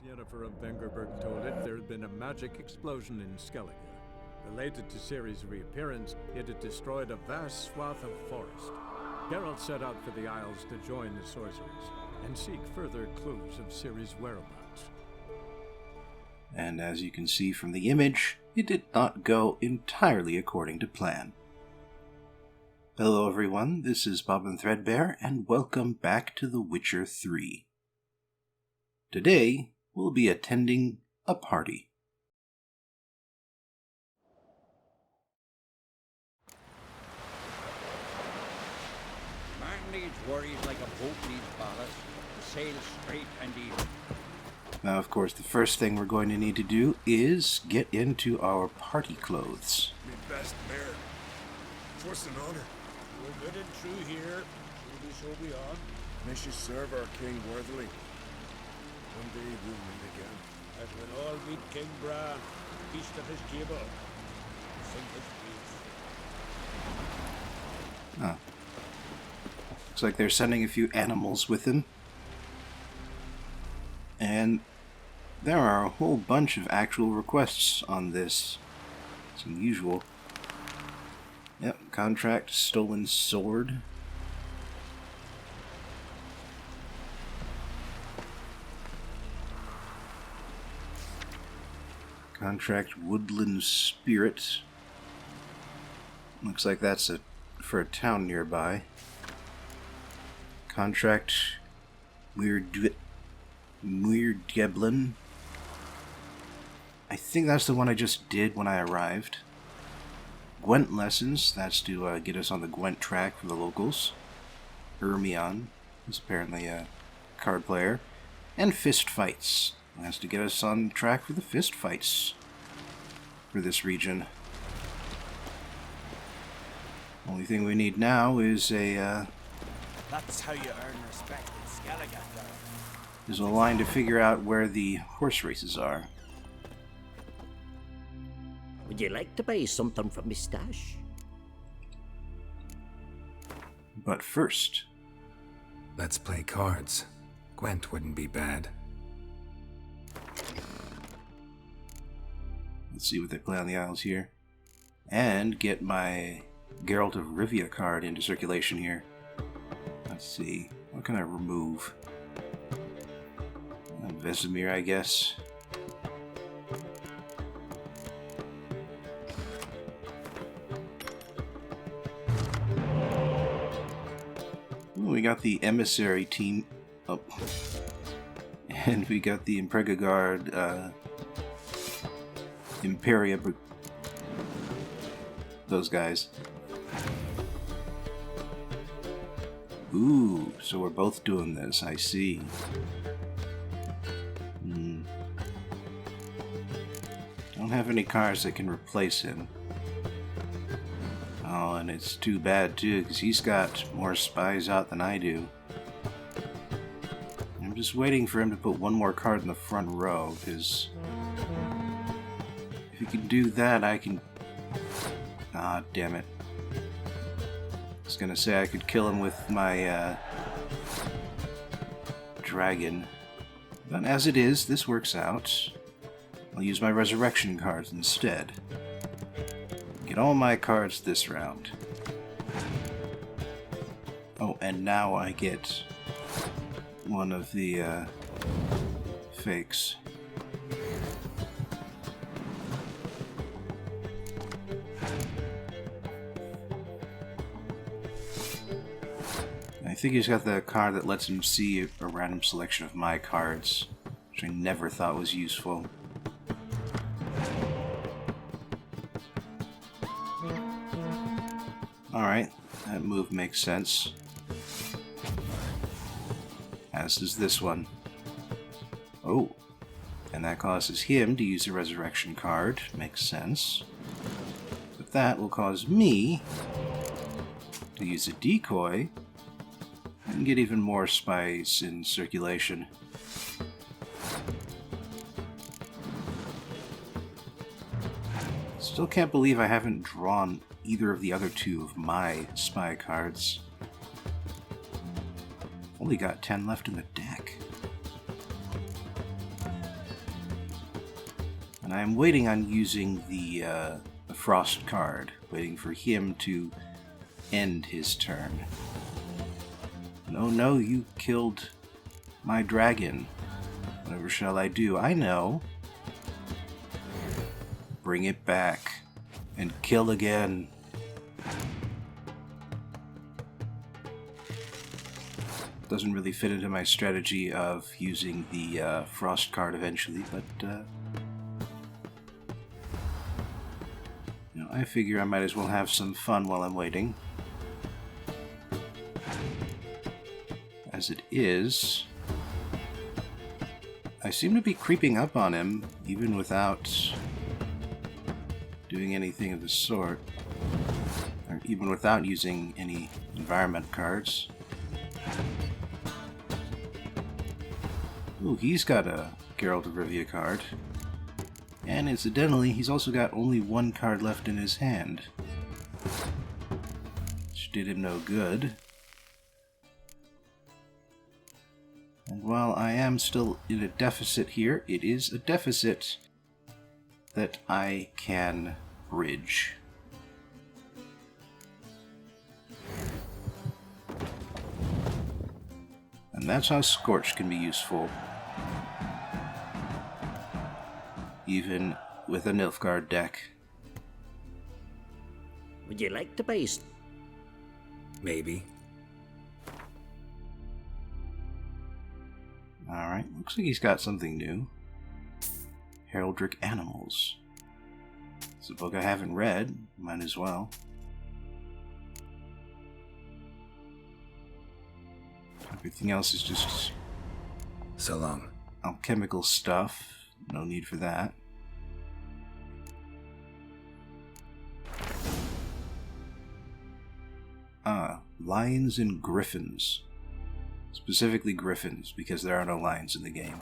Yennefer of Vengerberg told it, there had been a magic explosion in Skellige. Related to Ciri's reappearance, it had destroyed a vast swath of forest. Geralt set out for the Isles to join the sorcerers and seek further clues of Ciri's whereabouts. And as you can see from the image, it did not go entirely according to plan. Hello everyone, this is Bobbin Threadbare, and welcome back to The Witcher 3. Today, we'll be attending a party. Man needs worries like a boat needs ballast, to sail straight and even. Now, of course, the first thing we're going to need to do is get into our party clothes. Me best mare. 'Twas an honor. We're good and true here. Truly so beyond. May she serve our king worthily. One day we'll meet again. And we'll all meet King Bran, feast at his table, sing his praise. Ah. Looks like they're sending a few animals with him. And there are a whole bunch of actual requests on this. It's unusual. Yep, contract, stolen sword. Contract, woodland spirit. Looks like that's for a town nearby. Contract, weird Geblin. I think that's the one I just did when I arrived. Gwent lessons, that's to get us on the Gwent track for the locals. Hermione is apparently a card player. And fist fights, that's to get us on track for the fist fights for this region. Only thing we need now is That's how you earn respect in Skellige. is a line to figure out where the horse races are. Would you like to buy something from me stash? But first, Let's play cards. Gwent wouldn't be bad. let's see what they play on the Isles here. And get my Geralt of Rivia card into circulation here. Let's see, what can I remove? Vesemir, I guess. Ooh, we got the emissary team up. And we got the Imprega Guard, Imperia, those guys. Ooh, so we're both doing this, I see. Don't have any cards that can replace him. Oh, and it's too bad too, because he's got more spies out than I do. I'm just waiting for him to put one more card in the front row, because if he can do that, I can... Ah, damn it. I was gonna say I could kill him with my dragon. But as it is, this works out. I'll use my resurrection cards instead. Get all my cards this round. Oh, and now I get one of the fakes. I think he's got the card that lets him see a random selection of my cards, which I never thought was useful. Alright, that move makes sense. As does this one. Oh, and that causes him to use a resurrection card. Makes sense. But that will cause me to use a decoy and get even more spies in circulation. Still can't believe I haven't drawn either of the other two of my spy cards. Only got 10 left in the deck. And I'm waiting on using the Frost card, waiting for him to end his turn. No, no, you killed my dragon. Whatever shall I do? I know. Bring it back and kill again. Doesn't really fit into my strategy of using the Frost card eventually, but you know, I figure I might as well have some fun while I'm waiting. As it is, I seem to be creeping up on him, even without doing anything of the sort, or even without using any environment cards. Ooh, he's got a Geralt of Rivia card. And incidentally, he's also got only one card left in his hand, which did him no good. And while I am still in a deficit here, it is a deficit that I can bridge. And that's how Scorch can be useful, even with a Nilfgaard deck. Would you like to buy Maybe. Alright, looks like he's got something new. Heraldric Animals. It's a book I haven't read, might as well. Everything else is just So long. alchemical stuff. No need for that. Lions and griffins. Specifically griffins, because there are no lions in the game.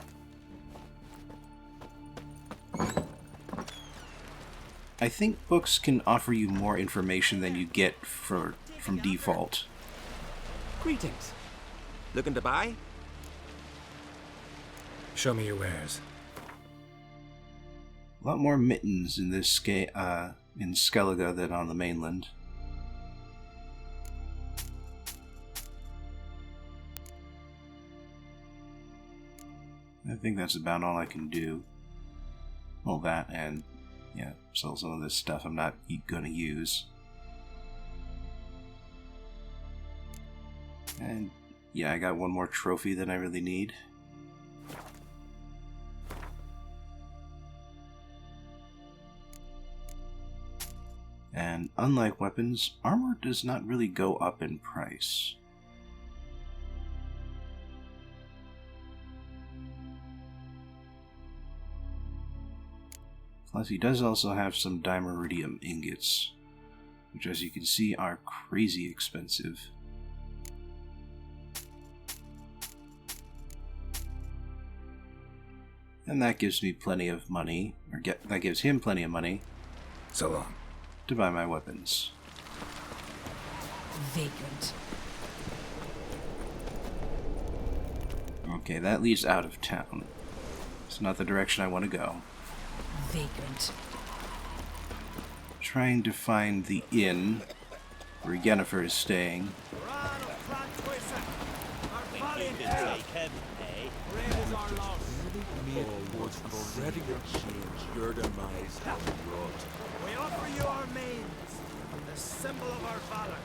I think books can offer you more information than you get from default. Greetings. Looking to buy? Show me your wares. A lot more mittens in this in Skellige than on the mainland. I think that's about all I can do. Well, that and, yeah, sell some of this stuff I'm not gonna use. And, yeah, I got one more trophy than I really need. And unlike weapons, armor does not really go up in price. Plus, he does also have some dimeridium ingots, which, as you can see, are crazy expensive. And that gives me plenty of money, that gives him plenty of money So long. to buy my weapons. Vagrant. Okay, that leads out of town. It's not the direction I want to go. Vagrant. trying to find the inn where Yennefer is staying. We offer you our mains, the symbol of our valor.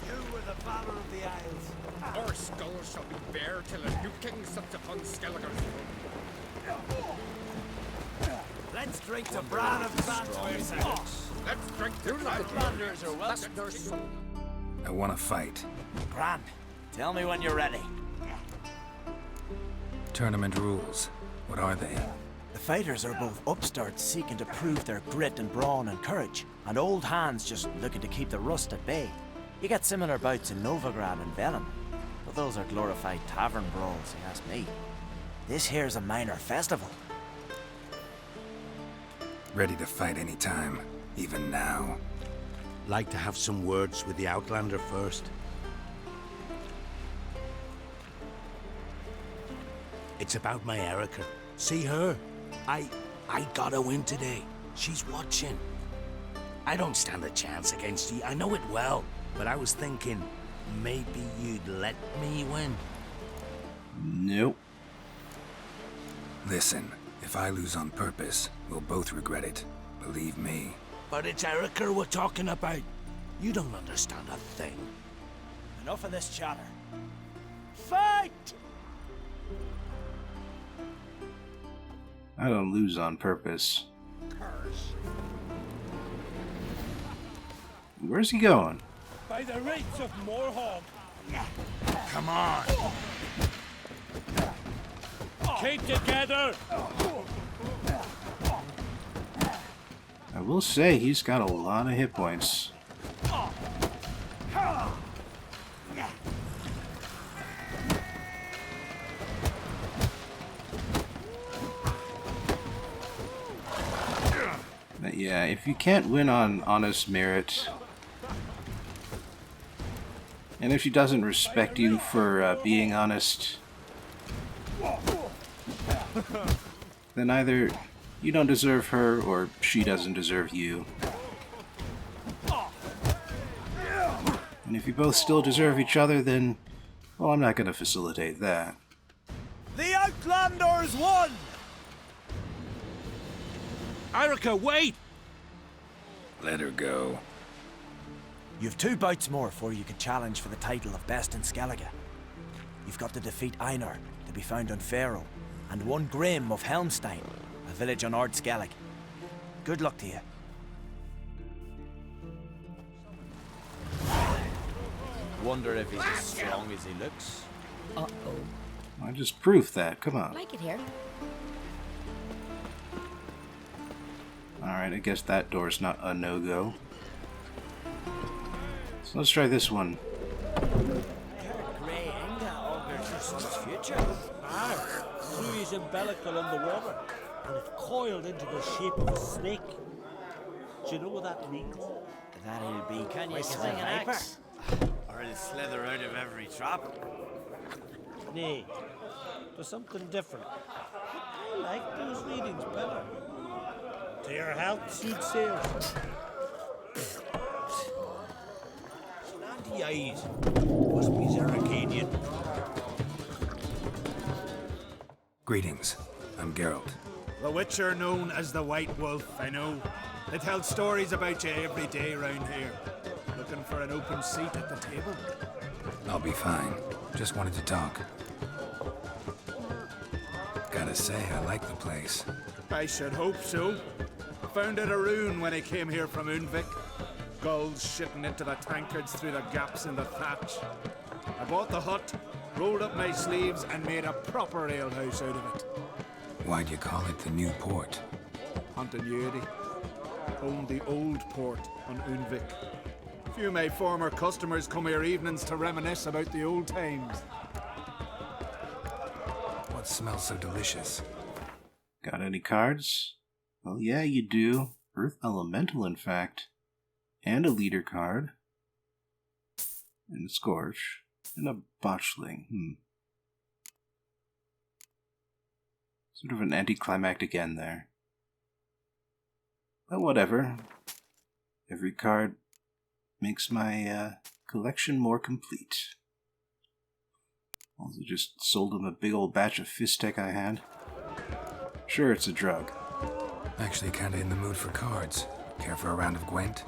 You were the valor of the Isles. Our skulls shall be bare till a new king sits upon Skellige. Let's drink to Bran of Bantwurst. Let's drink to Outlanders are welcome. I want to fight. Bran, tell me when you're ready. Tournament rules. What are they? The fighters are both upstarts seeking to prove their grit and brawn and courage, and old hands just looking to keep the rust at bay. You get similar bouts in Novigrad and Velen, but those are glorified tavern brawls, you ask me. This here's a minor festival. Ready to fight anytime, even now. Like to have some words with the Outlander first? It's about my Erica. See her? I gotta win today. She's watching. I don't stand a chance against you. I know it well. But I was thinking, maybe you'd let me win. Nope. Listen, if I lose on purpose, we'll both regret it. Believe me. But it's Erica we're talking about. You don't understand a thing. Enough of this chatter. Fight! I don't lose on purpose. Where's he going? By the rights of Morhog. Come on. Keep together. I will say he's got a lot of hit points. But yeah, if you can't win on honest merit, and if she doesn't respect you for being honest, then either you don't deserve her or she doesn't deserve you. And if you both still deserve each other, then, well, I'm not going to facilitate that. The Outlanders won! Erica, wait! Let her go. You've 2 bouts more before you can challenge for the title of Best in Skellige. You've got to defeat Einar, to be found on Faroe, and 1 Grim of Helmstein, a village on Ard Skellig. Good luck to you. Wonder if he's as strong as he looks. Uh-oh. I just proved that. Come on. Like it here. Alright, I guess that door's not a no-go. So let's try this one. Grey Inga augurs your son's future. Ah, threw his umbilical in the water, and it coiled into the shape of a snake. Do you know what that means? That he'll be Can you quick as swing a an viper. axe? Or he'll slither out of every trap? Nay, there's something different. I like those readings better. To your health, seed sales. Slanty eyes. Must be Zeracadian. Greetings. I'm Geralt. The Witcher known as the White Wolf, I know. They tell stories about you every day round here. Looking for an open seat at the table? I'll be fine. Just wanted to talk. Gotta say, I like the place. I should hope so. Found it a ruin when I came here from Unvik. Gulls shitting into the tankards through the gaps in the thatch. I bought the hut, rolled up my sleeves, and made a proper alehouse out of it. Why'd you call it the New Port? Hunting Yuri. Owned the old port on Unvik. Few of my former customers come here evenings to reminisce about the old times. What smells so delicious? Got any cards? Well, yeah, you do. Earth Elemental, in fact. And a leader card. And a Scorch. And a Botchling. Sort of an anticlimactic end there. But whatever. Every card makes my collection more complete. Also just sold him a big old batch of Fistek I had. Sure, it's a drug. Actually kinda in the mood for cards. Care for a round of Gwent?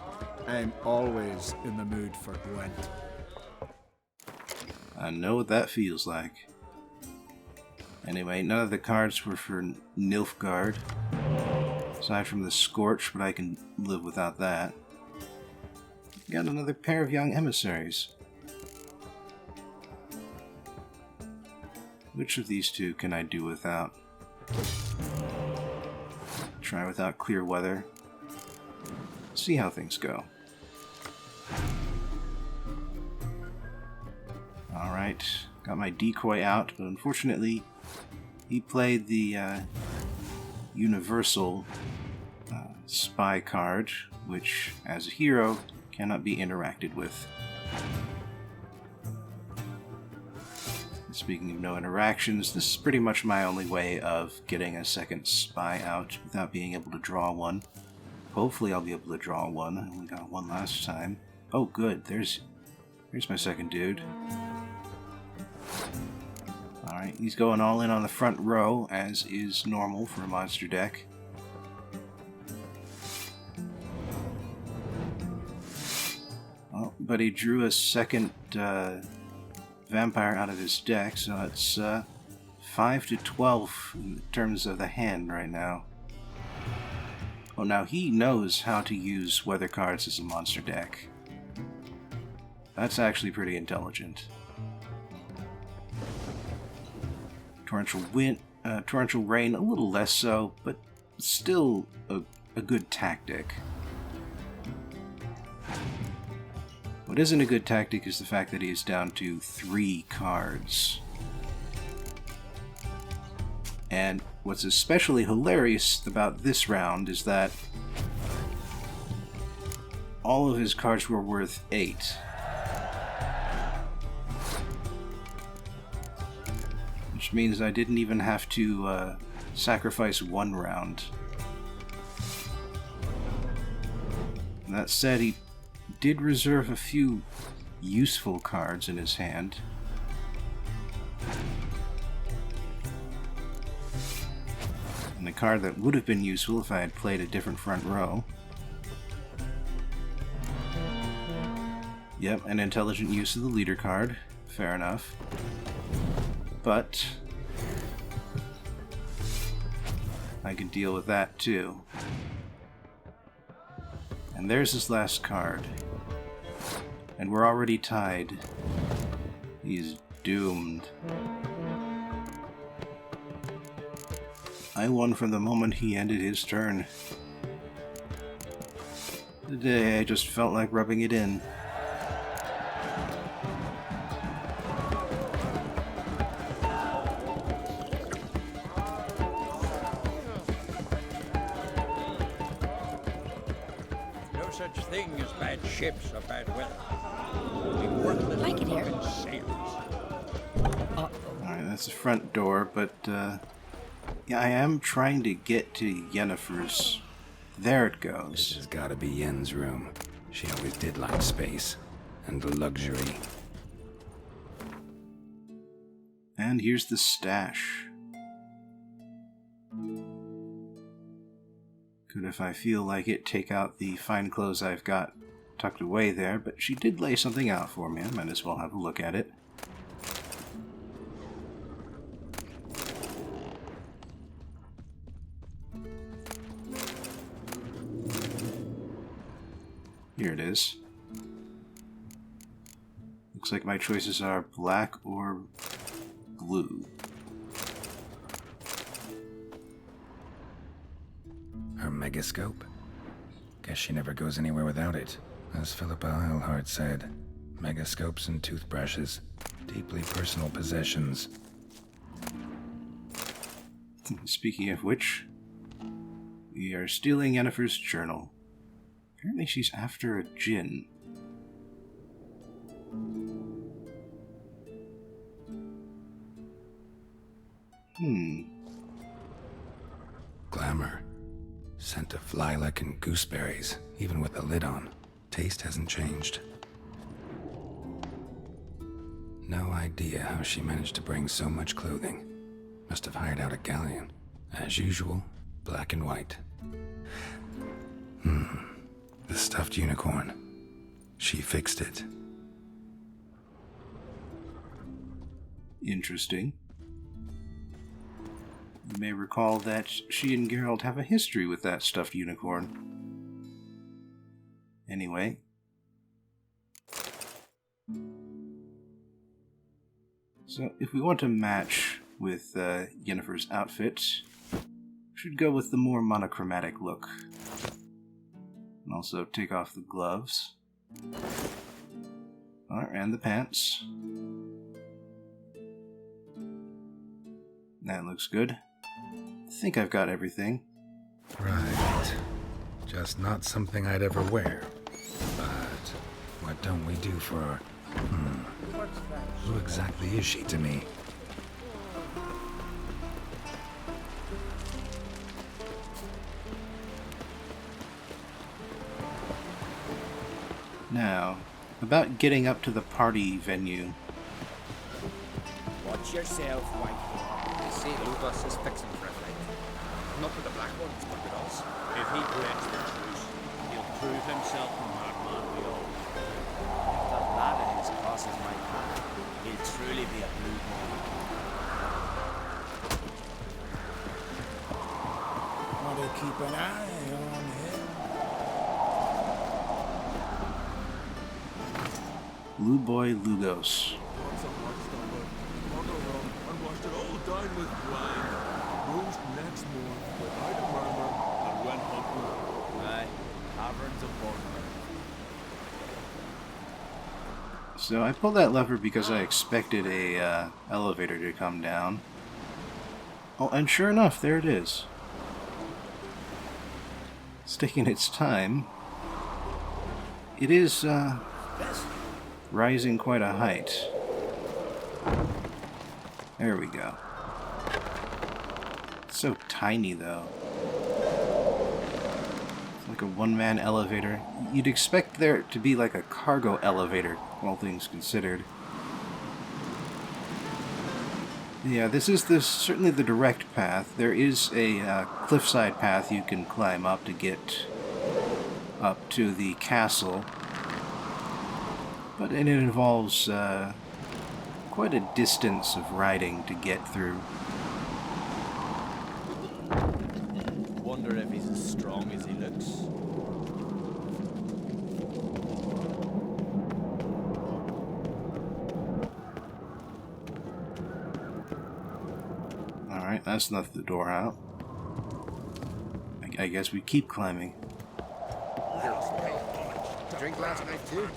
I'm always in the mood for Gwent. I know what that feels like. Anyway, none of the cards were for Nilfgaard. Aside from the Scorch, but I can live without that. Got another pair of young emissaries. Which of these 2 can I do without? Try without clear weather. See how things go. Alright, got my decoy out, but unfortunately he played the universal spy card, which as a hero cannot be interacted with. Speaking of no interactions, this is pretty much my only way of getting a second spy out without being able to draw one. Hopefully I'll be able to draw one. I only got one last time. Oh good, there's my second dude. Alright, he's going all in on the front row, as is normal for a monster deck. Oh, but he drew a second vampire out of his deck, so it's 5 to 12 in terms of the hand right now. Oh, now he knows how to use weather cards as a monster deck. That's actually pretty intelligent. Torrential Wind, Torrential Rain, a little less so, but still a good tactic. What isn't a good tactic is the fact that he is down to 3 cards. And what's especially hilarious about this round is that all of his cards were worth 8. Which means I didn't even have to sacrifice 1 round. And that said, he did reserve a few useful cards in his hand. And a card that would have been useful if I had played a different front row. Yep, an intelligent use of the leader card. Fair enough. But I can deal with that too. And there's his last card. And we're already tied. He's doomed. I won from the moment he ended his turn. Today I just felt like rubbing it in. Such thing as bad ships or bad weather. Only worthless I can hear. sailors. Alright, that's the front door, but yeah, I am trying to get to Yennefer's. There it goes. This has gotta be Yen's room. She always did like space and luxury. And here's the stash. Could, if I feel like it, take out the fine clothes I've got tucked away there, but she did lay something out for me. I might as well have a look at it. Here it is. Looks like my choices are black or blue. Her megascope? Guess she never goes anywhere without it. As Philippa Eilhart said, megascopes and toothbrushes, deeply personal possessions. Speaking of which, we are stealing Yennefer's journal. Apparently she's after a djinn. Glamour. Scent of lilac and gooseberries, even with the lid on. Taste hasn't changed. No idea how she managed to bring so much clothing. Must have hired out a galleon. As usual, black and white. The stuffed unicorn. She fixed it. Interesting. You may recall that she and Geralt have a history with that stuffed unicorn. Anyway. So, if we want to match with Yennefer's outfit, we should go with the more monochromatic look. And also take off the gloves. And the pants. That looks good. I think I've got everything. Right. Just not something I'd ever wear. But what don't we do for her? Who exactly is she to me? Now, about getting up to the party venue. Watch yourself, White. They say Lubas is fixing for a fight. Not with the Black Ones, but with us. If he breaks the truce, he'll prove himself a madman we all. If that lad of his crosses my path, he'll truly be a blue boy. Want to keep an eye on him. Blue Boy Lugos. So I pulled that lever because I expected a elevator to come down. Oh, and sure enough, there it is. It's taking its time. It is rising quite a height. There we go. It's so tiny, though. It's like a one-man elevator. You'd expect there to be like a cargo elevator, all things considered. Yeah, this is certainly the direct path. There is a cliffside path you can climb up to get up to the castle. But it involves quite a distance of riding to get through. Wonder if he's as strong as he looks. Alright, that's not the door out. I guess we keep climbing. Drink last night too?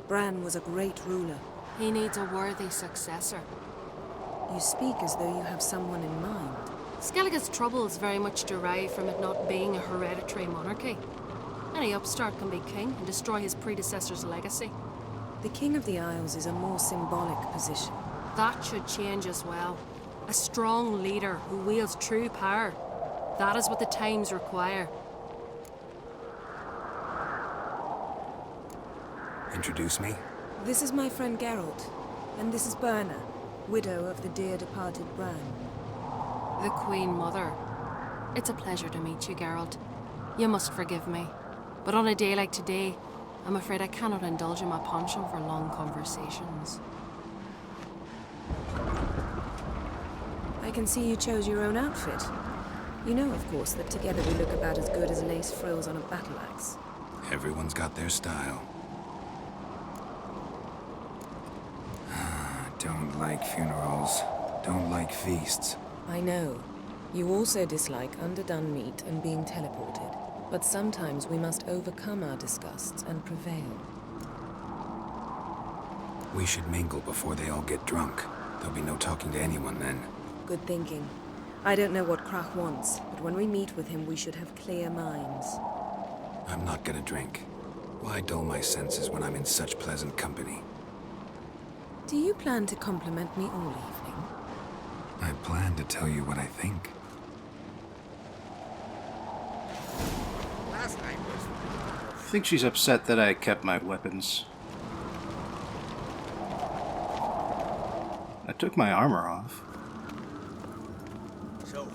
Bran was a great ruler. He needs a worthy successor. You speak as though you have someone in mind. Skellige's troubles very much derive from it not being a hereditary monarchy. Any upstart can be king and destroy his predecessor's legacy. The King of the Isles is a more symbolic position. That should change as well. A strong leader who wields true power. That is what the times require. Introduce me? This is my friend Geralt, and this is Berna, widow of the dear departed Bran. The Queen Mother. It's a pleasure to meet you, Geralt. You must forgive me, but on a day like today, I'm afraid I cannot indulge in my penchant for long conversations. I can see you chose your own outfit. You know, of course, that together we look about as good as lace frills on a battle axe. Everyone's got their style. Don't like funerals. Don't like feasts. I know. You also dislike underdone meat and being teleported. But sometimes we must overcome our disgusts and prevail. We should mingle before they all get drunk. There'll be no talking to anyone then. Good thinking. I don't know what Crach wants, but when we meet with him, we should have clear minds. I'm not gonna drink. Why dull my senses when I'm in such pleasant company? Do you plan to compliment me all evening? I plan to tell you what I think. Last night was... I think she's upset that I kept my weapons. I took my armor off. So,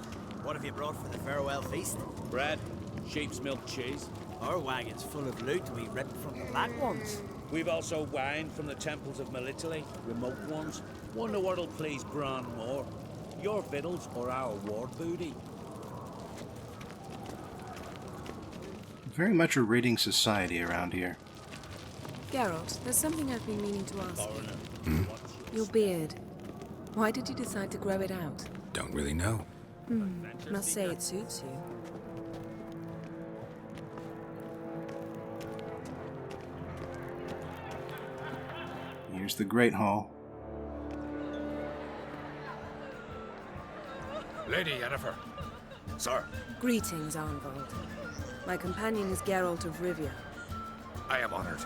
what have you brought for the farewell feast? Bread, sheep's milk cheese. Our wagon's full of loot we ripped from the Black Ones. We've also wine from the temples of Melitele, remote ones. Wonder what'll please Bran more, your victuals or our ward booty. Very much a raiding society around here. Geralt, there's something I've been meaning to ask you. Hmm? Your beard. Why did you decide to grow it out? Don't really know. Must say it suits you. Here's the Great Hall. Lady Yennefer. Sir. Greetings, Arnvald. My companion is Geralt of Rivia. I am honored.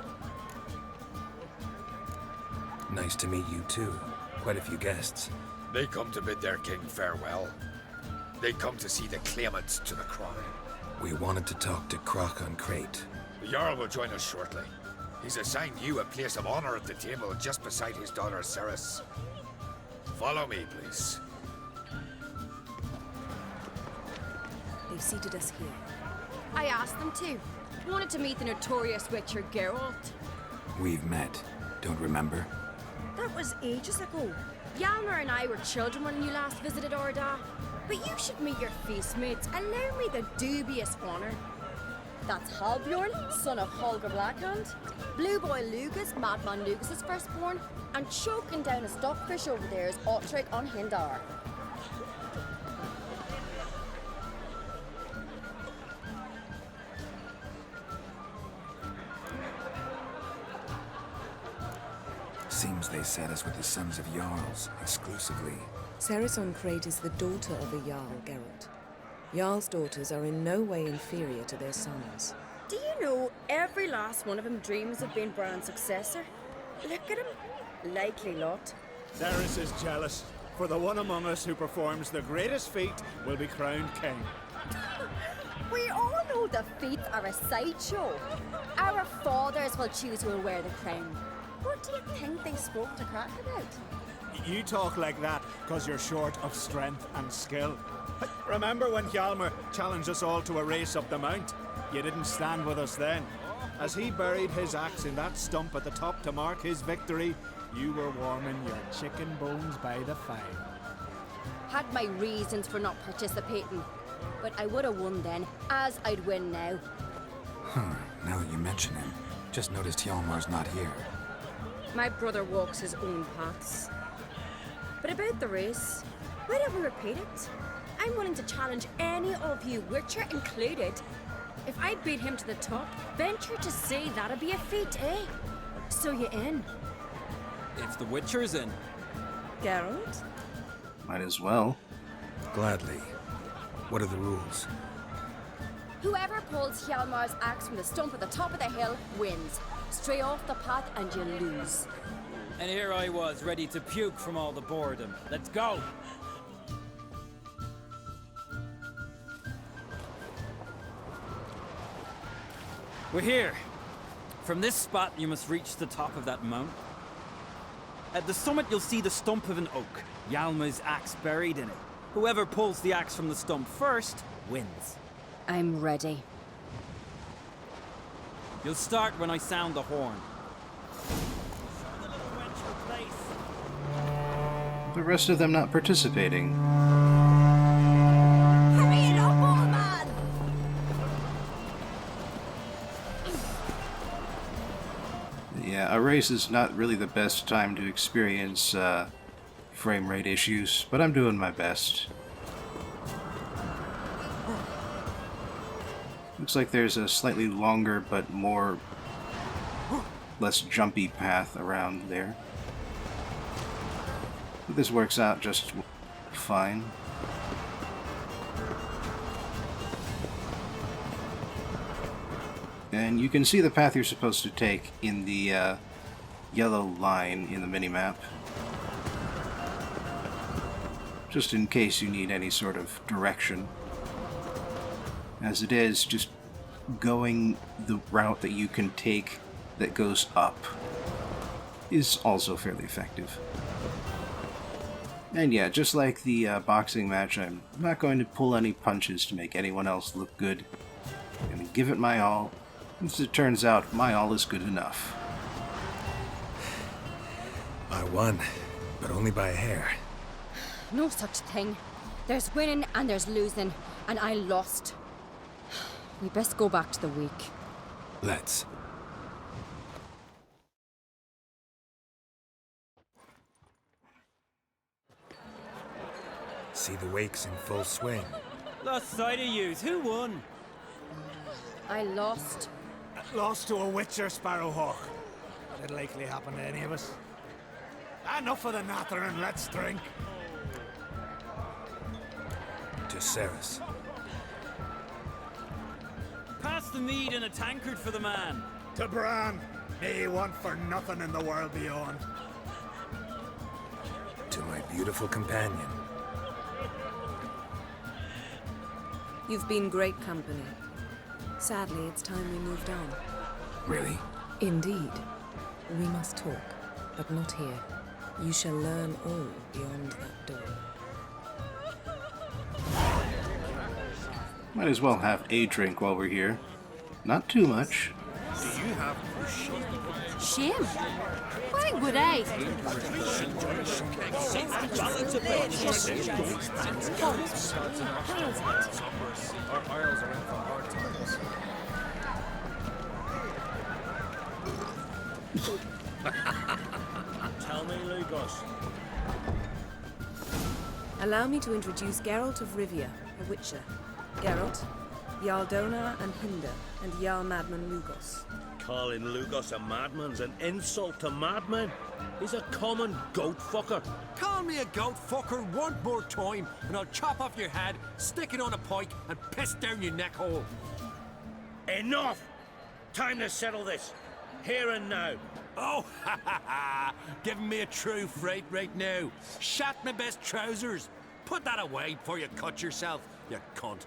Nice to meet you too. Quite a few guests. They come to bid their king farewell. They come to see the claimants to the crown. We wanted to talk to Crach on Crate. The Jarl will join us shortly. He's assigned you a place of honor at the table just beside his daughter Ceres. Follow me, please. They've seated us here. I asked them to. Wanted to meet the notorious witcher Geralt. We've met. Don't remember? That was ages ago. Hjalmar and I were children when you last visited Orda. But you should meet your feast mates. Allow me the dubious honor. That's Halbjorn, son of Holger Blackhand. Blue Boy Lugas, Madman Lugas' firstborn. And choking down a stockfish over there is Otric on Hindar. Seems they set us with the sons of Jarls, exclusively. Ceres on Crate is the daughter of a Jarl, Geralt. Jarl's daughters are in no way inferior to their sons. Do you know every last one of them dreams of being Bran's successor? Look at him. Likely lot. Ceres is jealous, for the one among us who performs the greatest feat will be crowned king. We all know the feats are a sideshow. Our fathers will choose who will wear the crown. What do you think they spoke to Crach about? You talk like that because you're short of strength and skill. Remember when Hjalmar challenged us all to a race up the mount? You didn't stand with us then. As he buried his axe in that stump at the top to mark his victory, you were warming your chicken bones by the fire. Had my reasons for not participating, but I would have won then, as I'd win now. Now that you mention him, just noticed Hjalmar's not here. My brother walks his own paths. But about the race, why don't we repeat it? I'm willing to challenge any of you, Witcher included. If I beat him to the top, venture to say that'd be a feat, eh? So you in? If the Witcher's in. Geralt? Might as well. Gladly. What are the rules? Whoever pulls Hjalmar's axe from the stump at the top of the hill wins. Stray off the path and you lose. And here I was, ready to puke from all the boredom. Let's go! We're here. From this spot, you must reach the top of that mount. At the summit, you'll see the stump of an oak. Hjalmar's axe buried in it. Whoever pulls the axe from the stump first, wins. I'm ready. You'll start when I sound the horn. The rest of them not participating. Hurry it up, old man! Yeah, a race is not really the best time to experience frame rate issues, but I'm doing my best. Looks like there's a slightly longer but less jumpy path around there. But this works out just fine. And you can see the path you're supposed to take in the yellow line in the minimap. Just in case you need any sort of direction. As it is, just going the route that you can take that goes up is also fairly effective. And yeah, just like the boxing match, I'm not going to pull any punches to make anyone else look good. I'm going to give it my all. As it turns out, my all is good enough. I won, but only by a hair. No such thing. There's winning and there's losing, and I lost. We best go back to the week. Let's. See the wakes in full swing. Lost sight of yous. Who won? I lost. Lost to a witcher, Sparrowhawk. That'd likely happen to any of us. Enough of the nattering, let's drink. To Ceres. Pass the mead in a tankard for the man. To Bran. May he want for nothing in the world beyond. To my beautiful companion. You've been great company. Sadly, it's time we moved on. Really? Indeed. We must talk, but not here. You shall learn all beyond that door. Might as well have a drink while we're here. Not too much. Do you have Shame? Why would I? Our isles are in for hard times. Tell me, Lugos. Allow me to introduce Geralt of Rivia, a witcher. Geralt, Jarl Donar and Hinder, and Jarl Madman Lugos. Calling Lugos a madman's an insult to madmen. He's a common goat fucker. Call me a goat fucker one more time, and I'll chop off your head, stick it on a pike, and piss down your neck hole. Enough! Time to settle this. Here and now. Oh, ha ha ha! Giving me a true fright right now. Shat my best trousers. Put that away before you cut yourself, you cunt.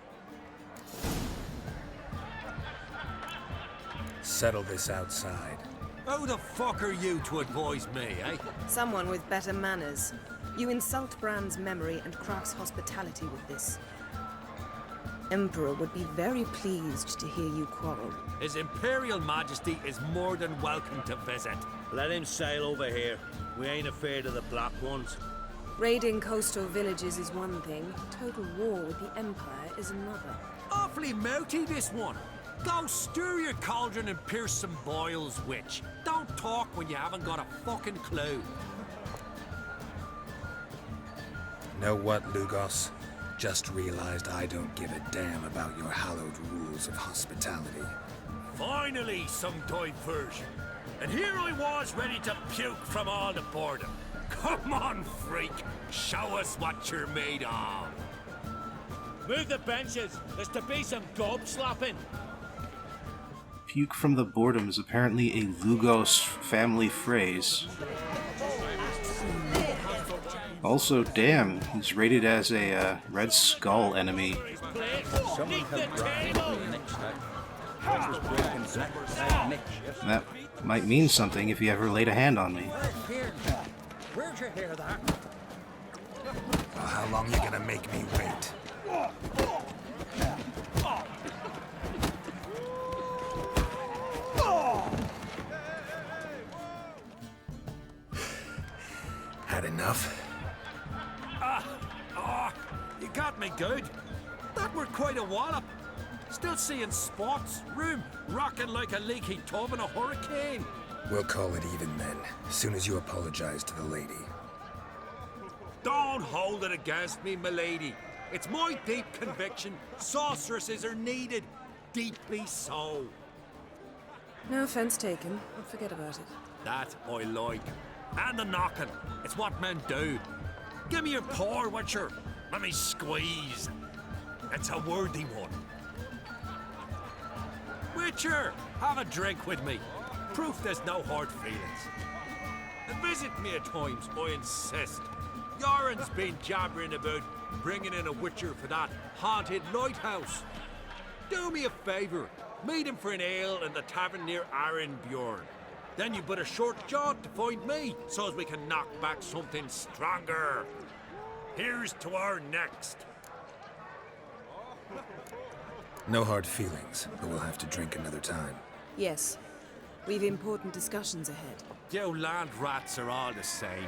Settle this outside. Who the fuck are you to advise me, eh? Someone with better manners. You insult Bran's memory and Crach's hospitality with this. Emperor would be very pleased to hear you quarrel. His Imperial Majesty is more than welcome to visit. Let him sail over here. We ain't afraid of the Black Ones. Raiding coastal villages is one thing. Total war with the Empire is another. Awfully mouty, this one. Go stir your cauldron and pierce some boils, witch. Don't talk when you haven't got a fucking clue. Know what, Lugos? Just realized I don't give a damn about your hallowed rules of hospitality. Finally, some diversion. And here I was ready to puke from all the boredom. Come on, freak. Show us what you're made of. Move the benches. There's to be some gob slapping. Puke from the boredom is apparently a Lugos family phrase. Also, damn, he's rated as a Red Skull enemy. That might mean something if you ever laid a hand on me. Where'd you hear that? Well, how long you gonna make me wait? Had enough? You got me good. That were quite a wallop. Still seeing spots, room rocking like a leaky tub in a hurricane. We'll call it even then, as soon as you apologize to the lady. Don't hold it against me, milady. It's my deep conviction sorceresses are needed. Deeply so. No offense taken. I'll forget about it. That I like. And the knocking. It's what men do. Give me your paw, Witcher. Let me squeeze. It's a worthy one. Witcher, have a drink with me. Proof there's no hard feelings. And visit me at times, I insist. Yoren's been jabbering about bringing in a Witcher for that haunted lighthouse. Do me a favour. Meet him for an ale in the tavern near Arenbjorn. Then you but a short jaunt to find me, so as we can knock back something stronger. Here's to our next. No hard feelings, but we'll have to drink another time. Yes. We've important discussions ahead. You land rats are all the same.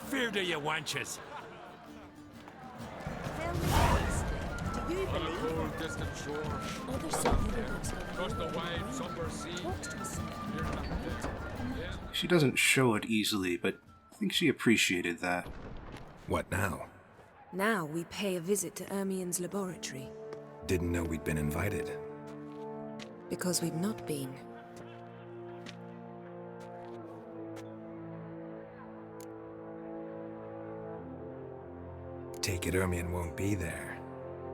Fear to you wenches. Tell me honestly, do you believe Cold, distant shore. other civilians Across the wide, somber sea. talked to us? Near that pit. Yeah. She doesn't show it easily, but I think she appreciated that. What now? Now we pay a visit to Ermien's laboratory. Didn't know we'd been invited. Because we've not been. Take it Ermien won't be there.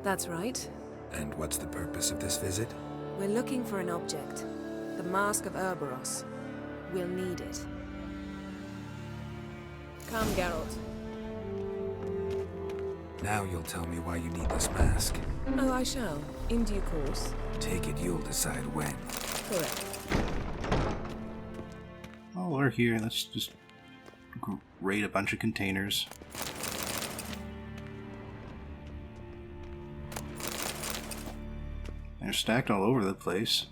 That's right. And what's the purpose of this visit? We're looking for an object. The Mask of Ouroboros. We'll need it. Come, Geralt. Now you'll tell me why you need this mask. Oh, I shall. In due course. Take it you'll decide when. Correct. While we're here, let's just raid a bunch of containers. They're stacked all over the place.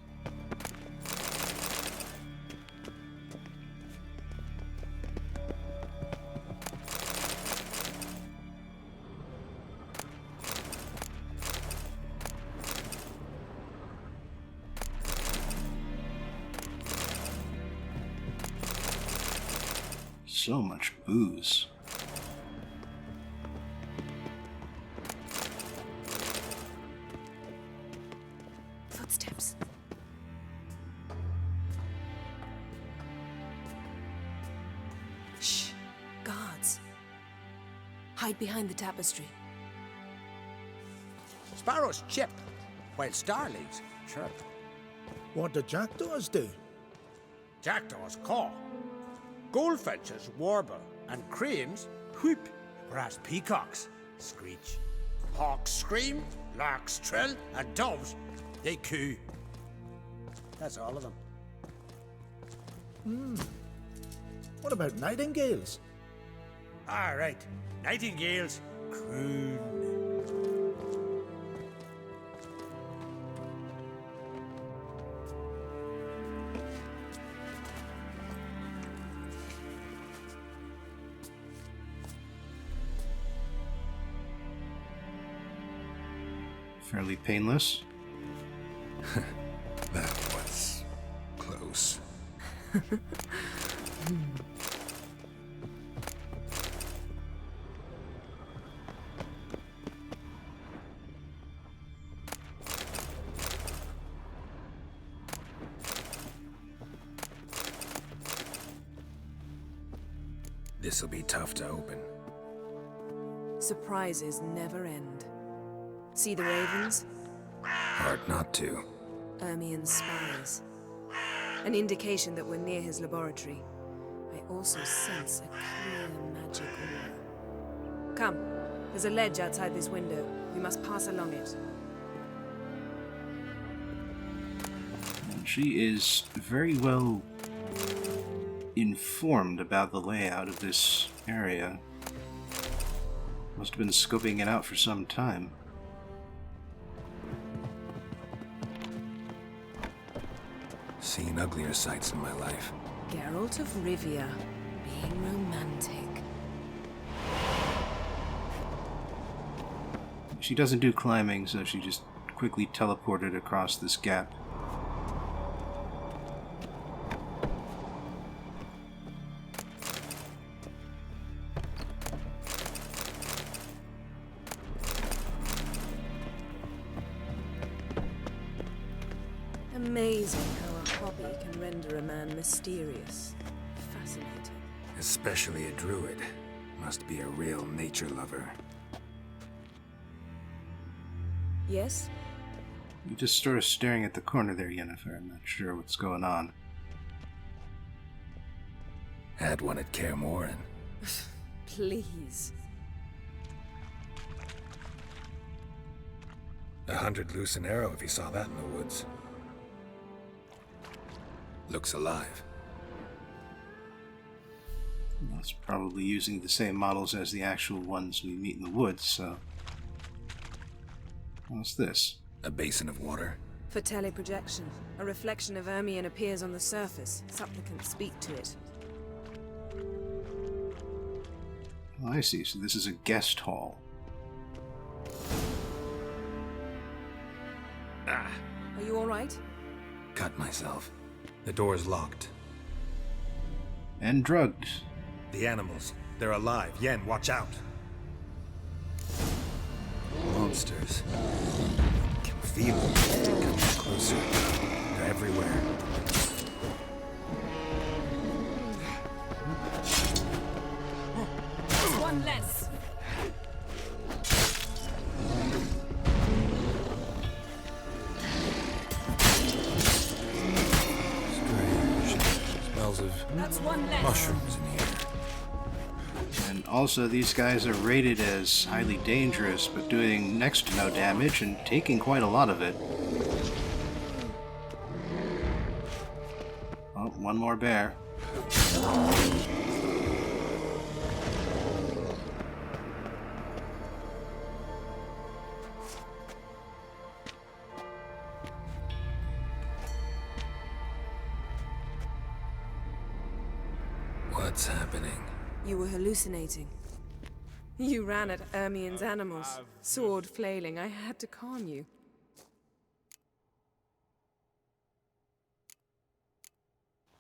So much booze. Footsteps. Shh. Guards. Hide behind the tapestry. Sparrows chip, while starlings chirp. What do jackdaws do? Jackdaws caw. Goldfinches warble, and cranes whoop, whereas peacocks screech. Hawks scream, larks trill, and doves, they coo. That's all of them. What about nightingales? All right, nightingales croon. Fairly painless. That was close. This'll be tough to open. Surprises never end. See the ravens? Hard not to. Ermien's spies. An indication that we're near his laboratory. I also sense a clear magic aura. Come, there's a ledge outside this window. We must pass along it. She is very well informed about the layout of this area. Must have been scoping it out for some time. Seen uglier sights in my life. Geralt of Rivia, being romantic. She doesn't do climbing, so she just quickly teleported across this gap. Amazing how a hobby can render a man mysterious. Fascinating. Especially a druid. Must be a real nature lover. Yes? You're just sort of staring at the corner there, Yennefer. I'm not sure what's going on. Had one at Kaer Morhen. Please. 100 loose an arrow if he saw that in the woods. Looks alive. That's probably using the same models as the actual ones we meet in the woods, so... What's this? A basin of water? For teleprojection, a reflection of Ermien appears on the surface. Supplicants speak to it. Oh, I see. So this is a guest hall. Ah! Are you alright? Cut myself. The door's locked. And drugged. The animals. They're alive. Yen, watch out. monsters. I can feel them coming closer. They're everywhere. One less. Strange. Smells of That's one less. mushrooms in here. And also, these guys are rated as highly dangerous, but doing next to no damage and taking quite a lot of it. Oh, one more bear. What's happening? You were hallucinating. You ran at Ermien's animals, sword flailing. I had to calm you.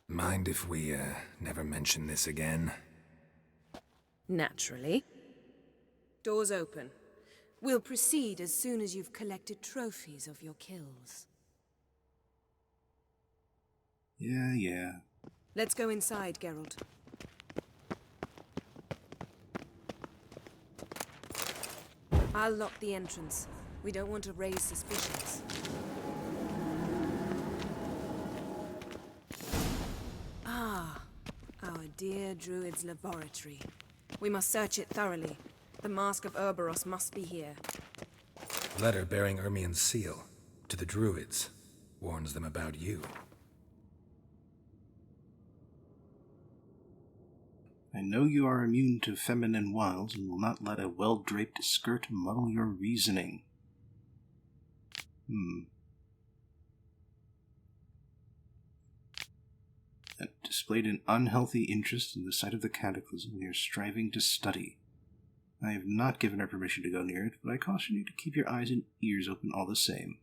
Mind if we, never mention this again? Naturally. Doors open. We'll proceed as soon as you've collected trophies of your kills. Yeah. Let's go inside, Geralt. I'll lock the entrance. We don't want to raise suspicions. Ah, our dear Druid's laboratory. We must search it thoroughly. The Mask of Urboros must be here. Letter bearing Ermien's seal to the Druids. Warns them about you. I know you are immune to feminine wiles and will not let a well-draped skirt muddle your reasoning. That displayed an unhealthy interest in the site of the cataclysm we are striving to study. I have not given her permission to go near it, but I caution you to keep your eyes and ears open all the same.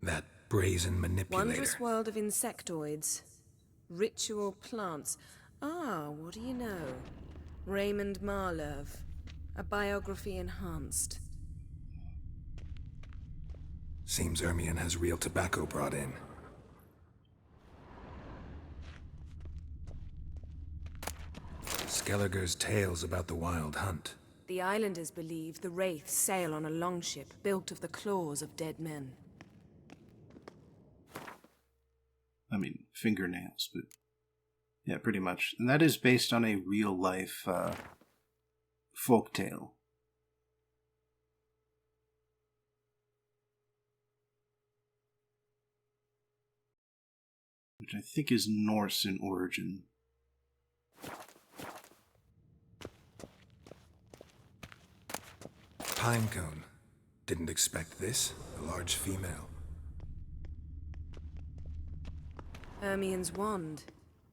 That brazen manipulator. Wondrous world of insectoids. Ritual plants. Ah, what do you know? Raymond Marlove. A biography enhanced. Seems Ermien has real tobacco brought in. Skelliger's tales about the Wild Hunt. The islanders believe the wraiths sail on a longship built of the claws of dead men. I mean, fingernails, but yeah, pretty much. And that is based on a real-life folktale. Which I think is Norse in origin. Pinecone. Didn't expect this. A large female. Ermien's wand.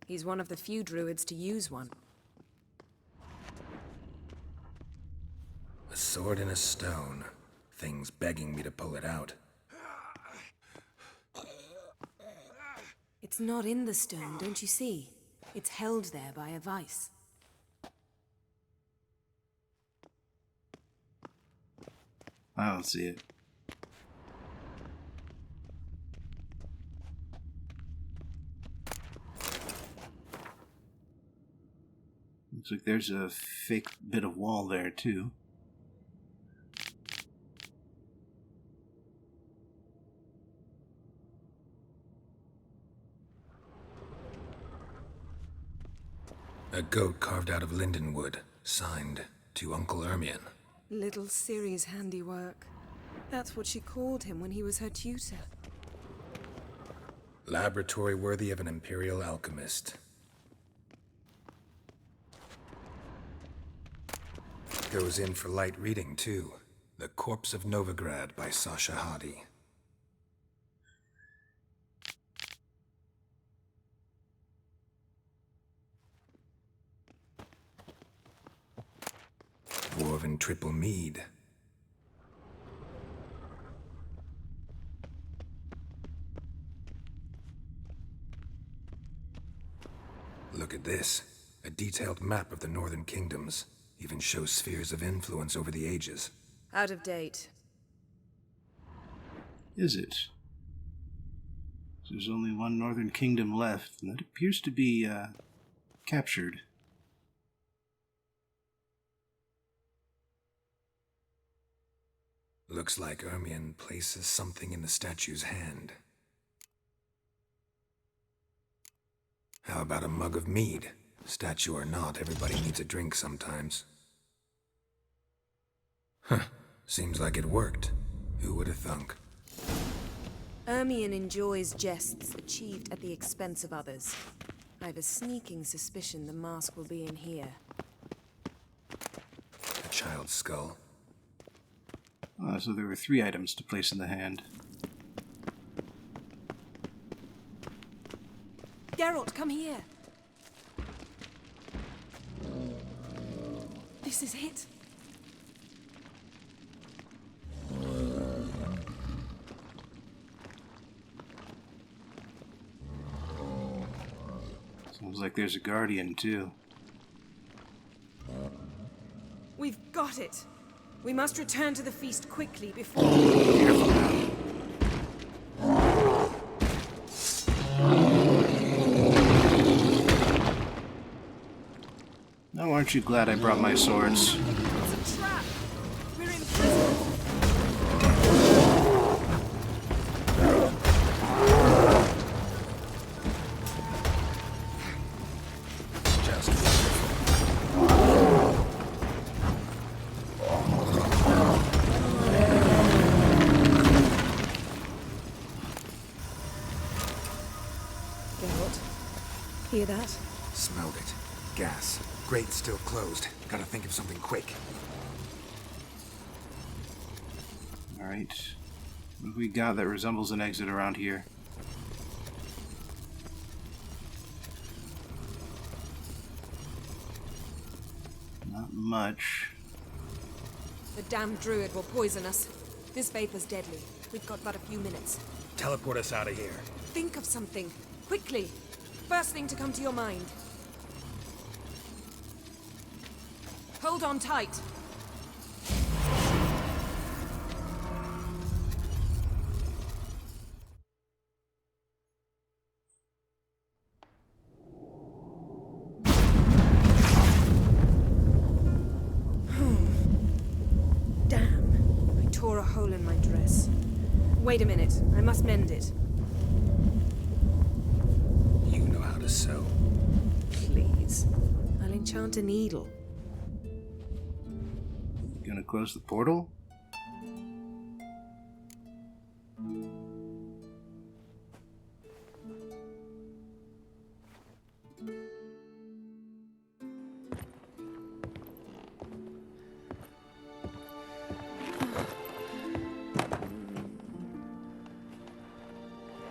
He's one of the few druids to use one. A sword and a stone. Thing's begging me to pull it out. It's not in the stone, don't you see? It's held there by a vice. I don't see it. Looks like there's a fake bit of wall there, too. A goat carved out of linden wood, signed to Uncle Ermien. Little Ciri's handiwork. That's what she called him when he was her tutor. Laboratory worthy of an imperial alchemist. Goes in for light reading, too. The Corpse of Novigrad by Sasha Hadi. Dwarven triple mead. Look at this. A detailed map of the northern kingdoms. Even shows spheres of influence over the ages. Out of date. is it? There's only one northern kingdom left, and that appears to be captured. Looks like Ermion places something in the statue's hand. How about a mug of mead? Statue or not, everybody needs a drink sometimes. Huh. Seems like it worked. Who would have thunk? Ermion enjoys jests achieved at the expense of others. I've a sneaking suspicion the mask will be in here. A child's skull. So there were 3 items to place in the hand. Geralt, come here. This is it. Sounds like there's a guardian, too. We've got it. We must return to the feast quickly before... Careful now. Now aren't you glad I brought my swords? It's a trap. We're in prison. Hear that? Smelled it. Gas. Grate's still closed. Gotta think of something quick. Alright. What have we got that resembles an exit around here? Not much. The damned druid will poison us. This vapor's deadly. We've got but a few minutes. Teleport us out of here. Think of something. Quickly. First thing to come to your mind. Hold on tight. Damn. I tore a hole in my dress. Wait a minute. I must mend it. You know how to sew. Please. I'll enchant a needle. Gonna close the portal?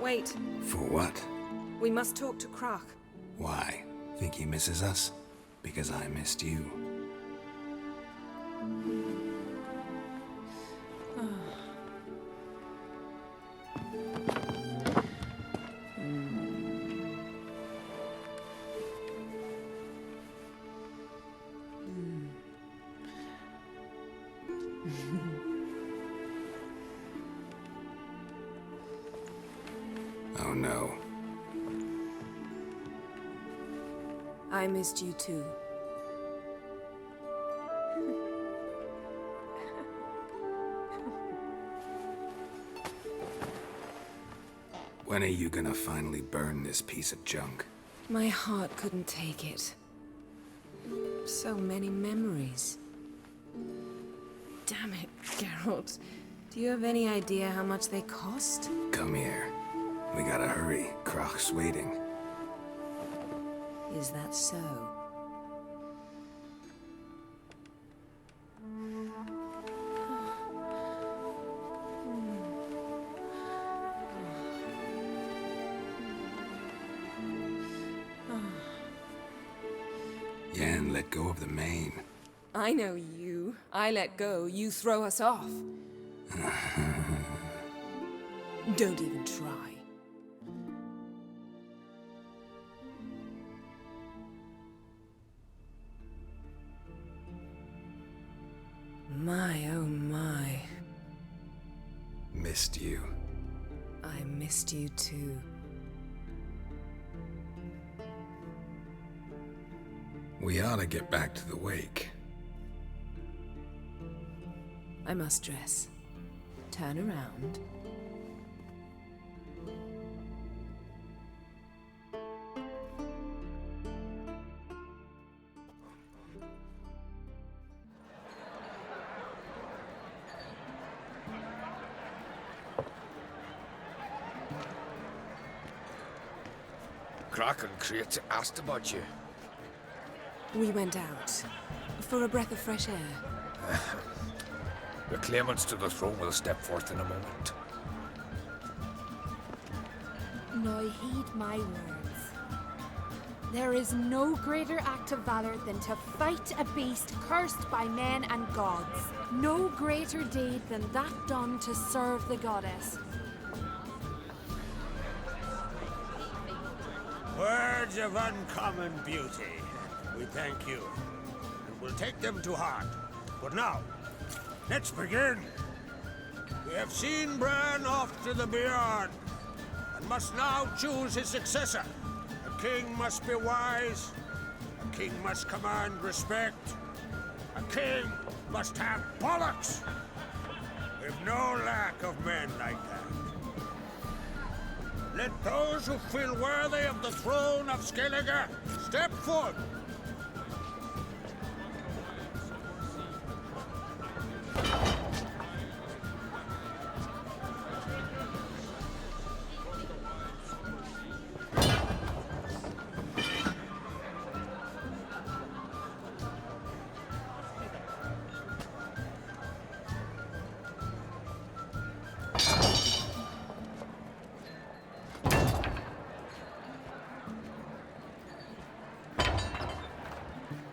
Wait. For what? We must talk to Crach. Why? Think he misses us? Because I missed you. Oh no. I missed you too. When are you gonna finally burn this piece of junk? My heart couldn't take it. So many memories. Damn it, Geralt. Do you have any idea how much they cost? Come here. We gotta hurry. Crach's waiting. Is that so? Yen, let go of the mane. I know you. I let go, you throw us off. Don't even try. My, oh my. Missed you. I missed you too. We ought to get back to the wake. I must dress. Turn around. Crach and Crach asked about you. We went out for a breath of fresh air. The claimants to the throne will step forth in a moment. Now heed my words. There is no greater act of valor than to fight a beast cursed by men and gods. No greater deed than that done to serve the goddess. Words of uncommon beauty. We thank you, and we'll take them to heart. But now, let's begin. We have seen Bran off to the beyond, and must now choose his successor. A king must be wise. A king must command respect. A king must have bollocks. We've no lack of men like that. Let those who feel worthy of the throne of Skellige step forth.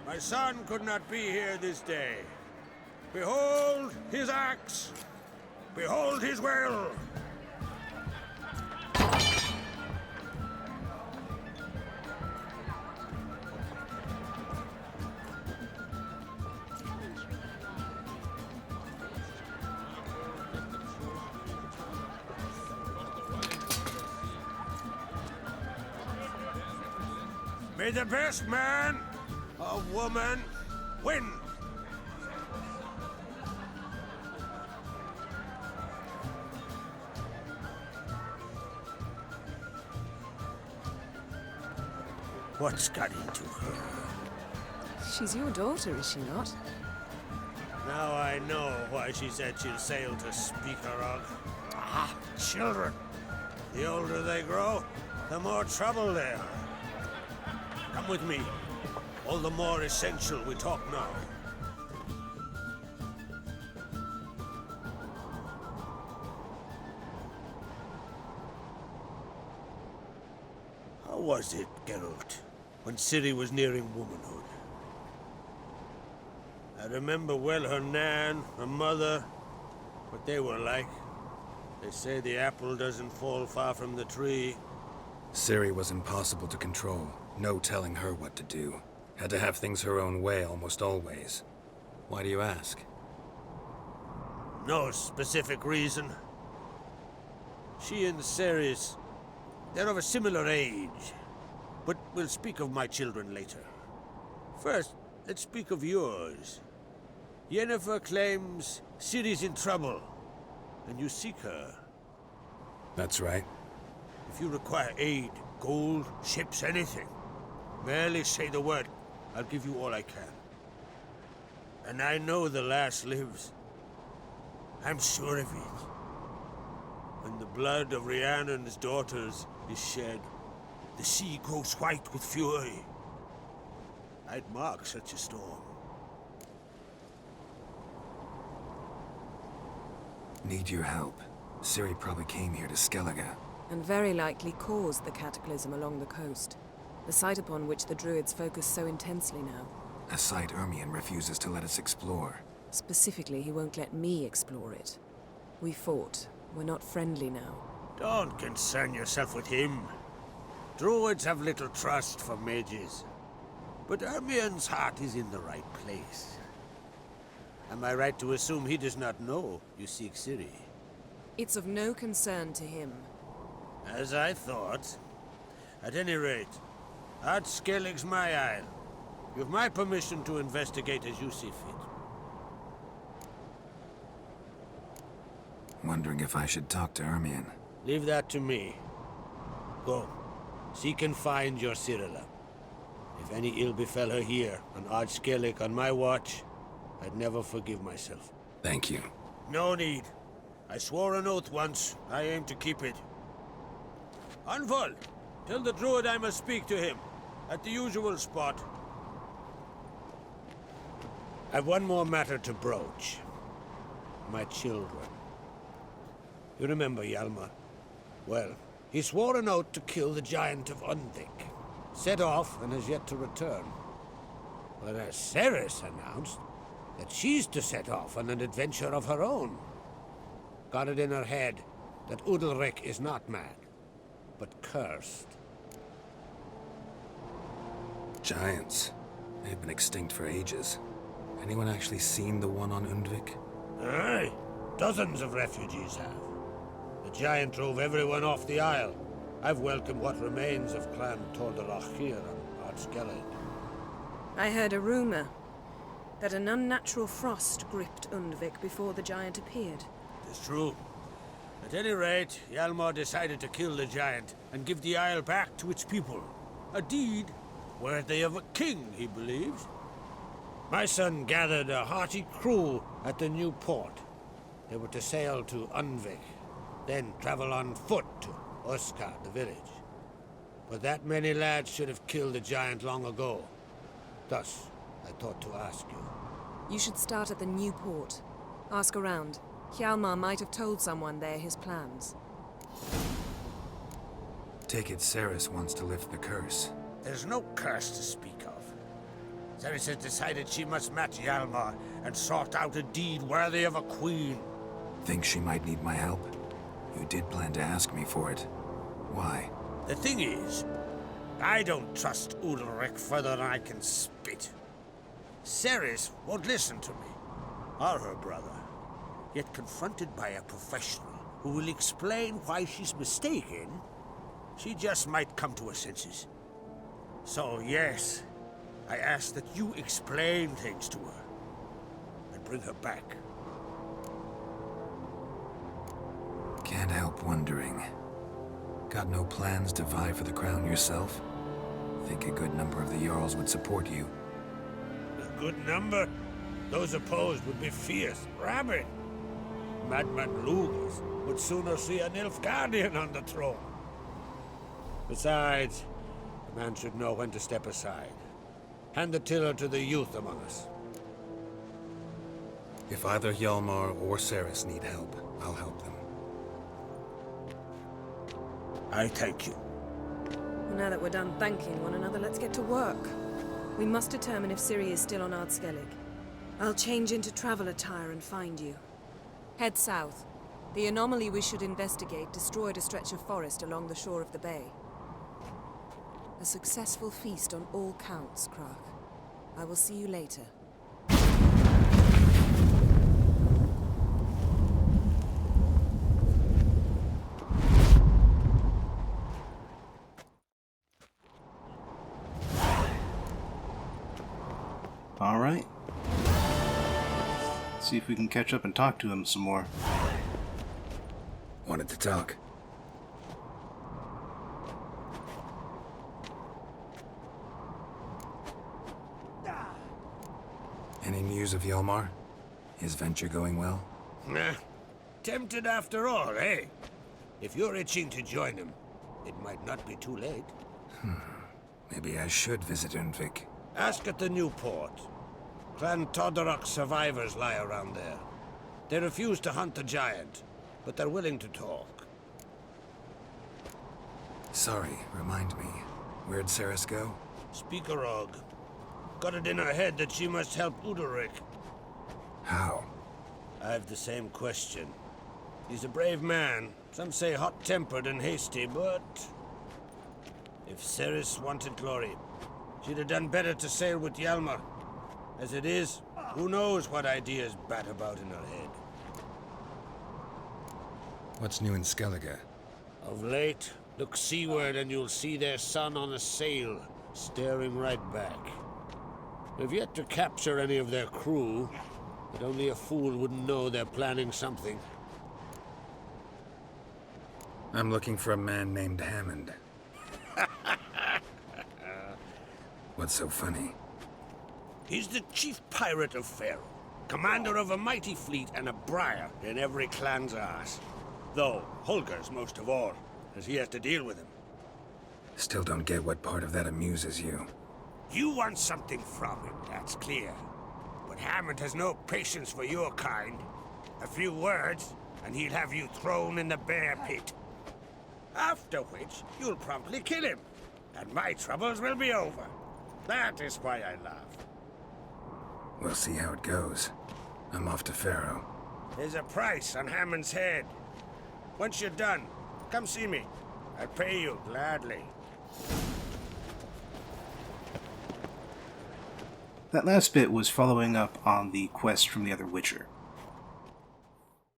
My son could not be here this day. Behold his axe. Behold his will. May the best man or woman win. What's got into her? She's your daughter, is she not? Now I know why she said she'll sail to Speaker of. Ah, children. The older they grow, the more trouble they are. Come with me. All the more essential we talk now. How was it, Geralt, when Ciri was nearing womanhood? I remember well her nan, her mother, what they were like. They say the apple doesn't fall far from the tree. Ciri was impossible to control. No telling her what to do. Had to have things her own way almost always. Why do you ask? No specific reason. She and Ceres, they're of a similar age. But we'll speak of my children later. First, let's speak of yours. Yennefer claims Ciri's in trouble, and you seek her. That's right. If you require aid, gold, ships, anything, merely say the word. I'll give you all I can. And I know the lass lives. I'm sure of it. When the blood of Rhiannon's daughters is shed, the sea grows white with fury. I'd mark such a storm. Need your help. Ciri probably came here to Skellige. And very likely caused the cataclysm along the coast. The site upon which the Druids focus so intensely now. A site Ermion refuses to let us explore. Specifically, he won't let me explore it. We fought. We're not friendly now. Don't concern yourself with him. Druids have little trust for mages. But Ermion's heart is in the right place. Am I right to assume he does not know you seek Ciri? It's of no concern to him. As I thought. At any rate, Art Skellig's my isle. You've my permission to investigate as you see fit. Wondering if I should talk to Ermion. Leave that to me. Go. Seek and find your Cyrilla. If any ill befell her here, on Ard Skellig on my watch, I'd never forgive myself. Thank you. No need. I swore an oath once. I aim to keep it. Anvol, tell the druid I must speak to him. At the usual spot. I've one more matter to broach. My children. You remember Hjalmar? Well, he swore an oath to kill the giant of Undvik. Set off and has yet to return. Whereas Ceres announced that she's to set off on an adventure of her own. Got it in her head that Udalryk is not mad, but cursed. Giants. They've been extinct for ages. Anyone actually seen the one on Undvik? Aye. Dozens of refugees have. The giant drove everyone off the isle. I've welcomed what remains of Clan Tordarach here on Ard Skellig. I heard a rumor that an unnatural frost gripped Undvik before the giant appeared. It's true. At any rate, Hjalmar decided to kill the giant and give the isle back to its people. A deed worthy of a king, he believes. My son gathered a hearty crew at the new port. They were to sail to Undvik, then travel on foot to Oskar, the village. But that many lads should have killed the giant long ago. Thus, I thought to ask you. You should start at the new port. Ask around. Hjalmar might have told someone there his plans. Take it Ceres wants to lift the curse. There's no curse to speak of. Ceres has decided she must match Hjalmar and sort out a deed worthy of a queen. Think she might need my help? You did plan to ask me for it. Why? The thing is, I don't trust Udalryk further than I can spit. Ceres won't listen to me, or her brother. Yet confronted by a professional who will explain why she's mistaken, she just might come to her senses. So yes, I ask that you explain things to her and bring her back. Can't help wondering. Got no plans to vie for the crown yourself? Think a good number of the Jarls would support you. A good number? Those opposed would be fierce, rabid. Madman Lugas would sooner see an Nilfgaardian on the throne. Besides, a man should know when to step aside. Hand the tiller to the youth among us. If either Hjalmar or Ceres need help, I'll help them. I thank you. Well, now that we're done thanking one another, let's get to work. We must determine if Ciri is still on Ard Skellig. I'll change into travel attire and find you. Head south. The anomaly we should investigate destroyed a stretch of forest along the shore of the bay. A successful feast on all counts, Crach. I will see you later. All right. Let's see if we can catch up and talk to him some more. Wanted to talk. Any news of Hjalmar? His venture going well? Nah. Tempted after all, eh? If you're itching to join him, it might not be too late. Maybe I should visit Undvik. Ask at the new port. Clan Tordarach survivors lie around there. They refuse to hunt the giant, but they're willing to talk. Sorry, remind me. Where'd Ceres go? Speak a rog. Got it in her head that she must help Udalryk. How? I've the same question. He's a brave man. Some say hot-tempered and hasty, but... if Ceres wanted glory, she'd have done better to sail with Hjalmar. As it is, who knows what ideas bat about in her head. What's new in Skellige? Of late, look seaward and you'll see their sun on a sail, staring right back. We've yet to capture any of their crew, but only a fool wouldn't know they're planning something. I'm looking for a man named Hammond. What's so funny? He's the chief pirate of Pharaoh, commander of a mighty fleet and a briar in every clan's arse. Though Holger's most of all, as he has to deal with him. Still don't get what part of that amuses you. You want something from him, that's clear. But Hammond has no patience for your kind. A few words, and he'll have you thrown in the bear pit. After which, you'll promptly kill him, and my troubles will be over. That is why I laugh. We'll see how it goes. I'm off to Pharaoh. There's a price on Hammond's head. Once you're done, come see me. I'll pay you gladly. That last bit was following up on the quest from the other Witcher.